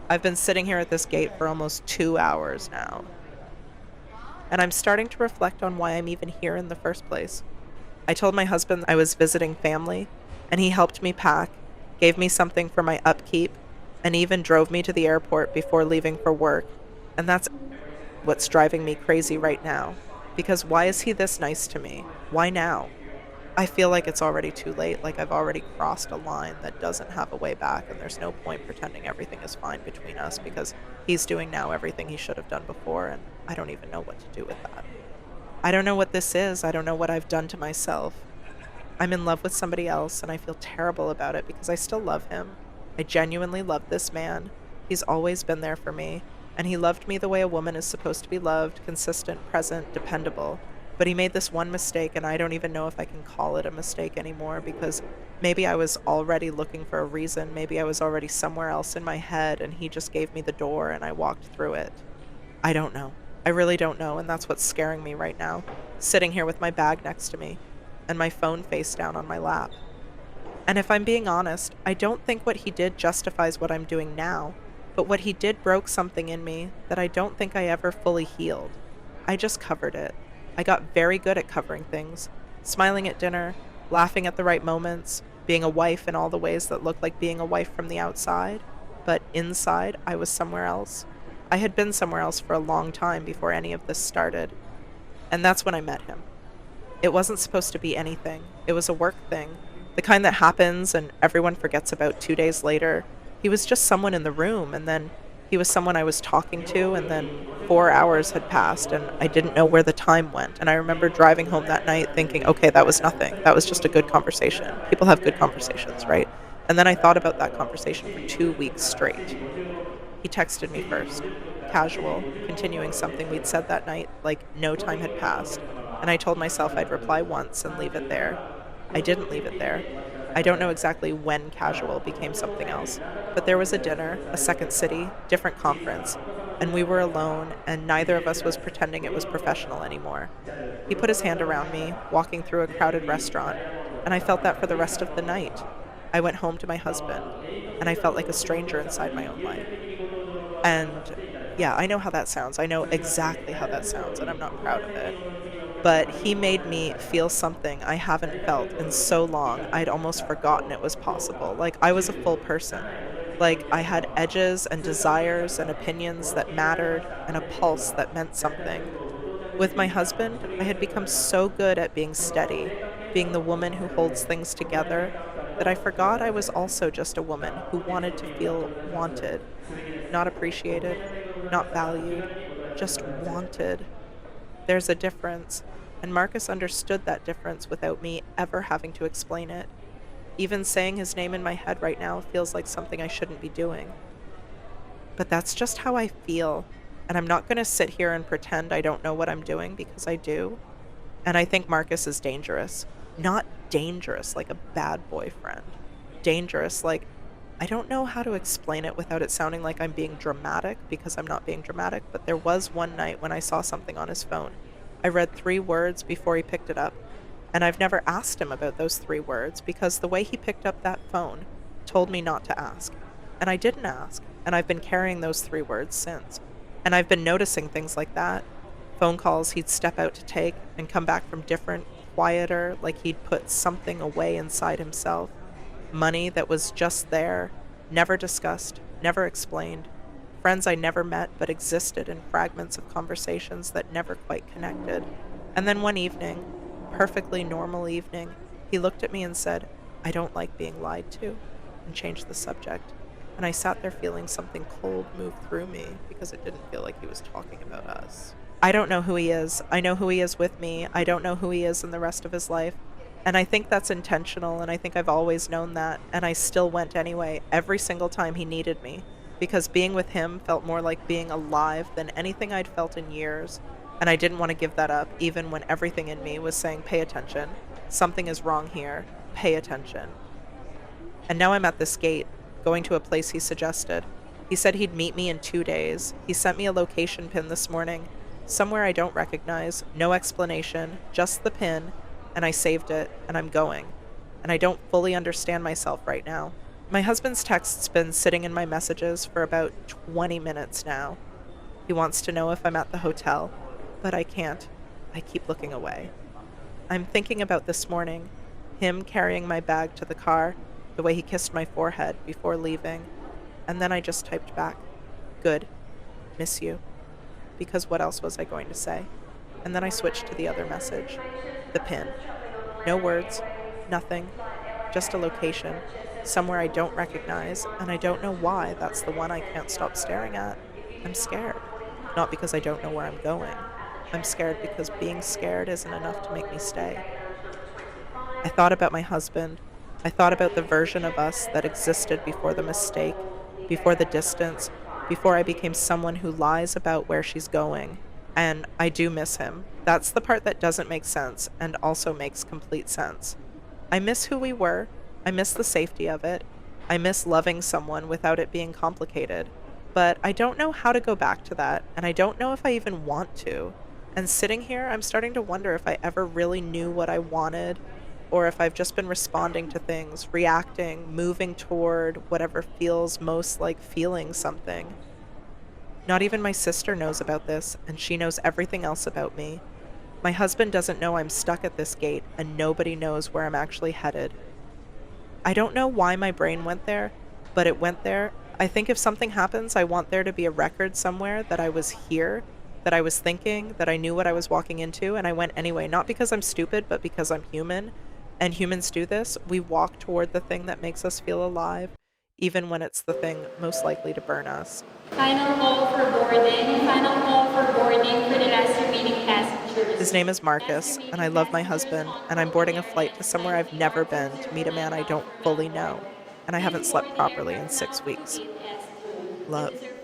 I've been sitting here at this gate for almost 2 hours now, and I'm starting to reflect on why I'm even here in the first place. I told my husband I was visiting family, and he helped me pack, gave me something for my upkeep, and even drove me to the airport before leaving for work. And that's what's driving me crazy right now. Because why is he this nice to me? Why now? I feel like it's already too late, like I've already crossed a line that doesn't have a way back, and there's no point pretending everything is fine between us because he's doing now everything he should have done before, and I don't even know what to do with that. I don't know what this is. I don't know what I've done to myself. I'm in love with somebody else, and I feel terrible about it because I still love him. I genuinely love this man. He's always been there for me, and he loved me the way a woman is supposed to be loved: consistent, present, dependable. But he made this one mistake, and I don't even know if I can call it a mistake anymore because maybe I was already looking for a reason. Maybe I was already somewhere else in my head, and he just gave me the door and I walked through it. I don't know. I really don't know, and that's what's scaring me right now, sitting here with my bag next to me and my phone face down on my lap. And if I'm being honest, I don't think what he did justifies what I'm doing now, but what he did broke something in me that I don't think I ever fully healed. I just covered it. I got very good at covering things, smiling at dinner, laughing at the right moments, being a wife in all the ways that looked like being a wife from the outside, but inside I was somewhere else. I had been somewhere else for a long time before any of this started, and that's when I met him. It wasn't supposed to be anything. It was a work thing, the kind that happens and everyone forgets about 2 days later. He was just someone in the room, and then he was someone I was talking to, and then 4 hours had passed, and I didn't know where the time went. And I remember driving home that night thinking, okay, that was nothing. That was just a good conversation. People have good conversations, right? And then I thought about that conversation for 2 weeks straight. He texted me first, casual, continuing something we'd said that night, like no time had passed, and I told myself I'd reply once and leave it there. I didn't leave it there. I don't know exactly when casual became something else, but there was a dinner, a second city, different conference, and we were alone, and neither of us was pretending it was professional anymore. He put his hand around me, walking through a crowded restaurant, and I felt that for the rest of the night. I went home to my husband, and I felt like a stranger inside my own life. And yeah, I know how that sounds. I know exactly how that sounds, and I'm not proud of it. But he made me feel something I haven't felt in so long. I'd almost forgotten it was possible. Like I was a full person. Like I had edges and desires and opinions that mattered and a pulse that meant something. With my husband, I had become so good at being steady, being the woman who holds things together, that I forgot I was also just a woman who wanted to feel wanted, not appreciated, not valued, just wanted. There's a difference, and Marcus understood that difference without me ever having to explain it. Even saying his name in my head right now feels like something I shouldn't be doing. But that's just how I feel, and I'm not going to sit here and pretend I don't know what I'm doing because I do. And I think Marcus is dangerous. Not dangerous like a bad boyfriend. Dangerous like I don't know how to explain it without it sounding like I'm being dramatic because I'm not being dramatic, but there was one night when I saw something on his phone. I read 3 words before he picked it up, and I've never asked him about those 3 words because the way he picked up that phone told me not to ask. And I didn't ask, and I've been carrying those 3 words since. And I've been noticing things like that. Phone calls he'd step out to take and come back from different, quieter, like he'd put something away inside himself. Money that was just there, never discussed, never explained. Friends I never met but existed in fragments of conversations that never quite connected. And then one evening, perfectly normal evening, he looked at me and said, "I don't like being lied to," and changed the subject. And I sat there feeling something cold move through me because it didn't feel like he was talking about us. I don't know who he is. I know who he is with me. I don't know who he is in the rest of his life. And I think that's intentional, and I think I've always known that, and I still went anyway, every single time he needed me, because being with him felt more like being alive than anything I'd felt in years, and I didn't want to give that up, even when everything in me was saying, pay attention, something is wrong here, pay attention. And now I'm at this gate, going to a place he suggested. He said he'd meet me in 2 days. He sent me a location pin this morning, somewhere I don't recognize, no explanation, just the pin, and I saved it, and I'm going. And I don't fully understand myself right now. My husband's text's been sitting in my messages for about 20 minutes now. He wants to know if I'm at the hotel, but I can't. I keep looking away. I'm thinking about this morning, him carrying my bag to the car, the way he kissed my forehead before leaving, and then I just typed back, "Good, miss you," because what else was I going to say? And then I switched to the other message, the pin. No words, nothing, just a location, somewhere I don't recognize, and I don't know why that's the one I can't stop staring at. I'm scared. Not because I don't know where I'm going. I'm scared because being scared isn't enough to make me stay. I thought about my husband. I thought about the version of us that existed before the mistake, before the distance, before I became someone who lies about where she's going. And I do miss him. That's the part that doesn't make sense and also makes complete sense. I miss who we were. I miss the safety of it. I miss loving someone without it being complicated. But I don't know how to go back to that, and I don't know if I even want to. And sitting here, I'm starting to wonder if I ever really knew what I wanted, or if I've just been responding to things, reacting, moving toward whatever feels most like feeling something. Not even my sister knows about this, and she knows everything else about me. My husband doesn't know I'm stuck at this gate, and nobody knows where I'm actually headed. I don't know why my brain went there, but it went there. I think if something happens, I want there to be a record somewhere that I was here, that I was thinking, that I knew what I was walking into, and I went anyway, not because I'm stupid, but because I'm human. And humans do this. We walk toward the thing that makes us feel alive, even when it's the thing most likely to burn us. Final call for boarding. Final call for boarding for the last remaining passengers. His name is Last Marcus, and I remaining love my passengers husband, on and I'm board the boarding a flight to Airline somewhere I've Pacific never been to meet a man I International don't Flight fully know, and I haven't Please board slept the properly in aircraft now 6 to weeks. gate S2. This Love. is a